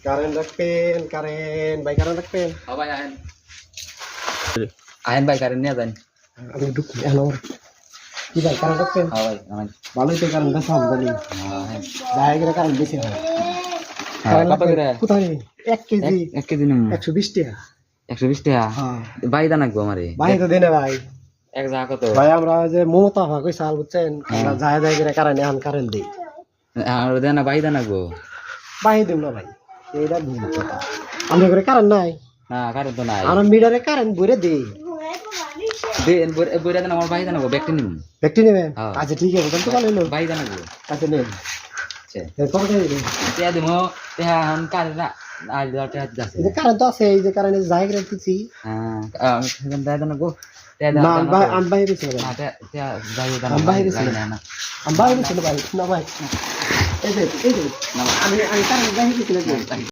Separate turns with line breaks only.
Karen rakpen, Karen, baik Karen rakpen.
Oh bay ahen. Ahen bay Karen niya dan.
Aku duduk di anor. Di baik Karen rakpen.
Oh bay ahen.
Balu itu Karen dah sama tadi.
Ahen.
Dah kira Karen di sini.
Karen kata kira.
Kutai 1 KG
1 KG নিম
120 টাকা
120 টাকা
হ্যাঁ
by দানা গো আমারে
ভাই তো দেনে ভাই
এক জায়গা কত
ভাই আমরা যে মমতা ভাগ কই সাল বুঝছেন আমরা যায় যায় করে কারণে আন কারেন দেই
আর দেনা বাই দানা গো
ভাই দিম না ভাই এইটা ভুল কথা আমরা করে কারণ নাই
না কারণ তো নাই
আমরা মিটারে কারেন বইরে দেই
দে বইরা দানা আমার বাই দানা গো ব্যক্তি নিম
ব্যক্তি নেবে আচ্ছা ঠিক আছে তো ভালো হলো
বাই দানা গো
আচ্ছা নেন
আচ্ছা
এরপর দেই
তে দিমো তে হান কাল না আল দাতে যাচ্ছে
এই কারণ তো আছে এই যে কারণে যায় করে দিছি
হ্যাঁ সেখান দানা গো তে
না ভাই আম ভাই দিছি
না তে যাই দানা
আম ভাই দিছি
না
আম ভাই দিছি ভাই না ভাই এই যে আমি কারণ যাই দিছি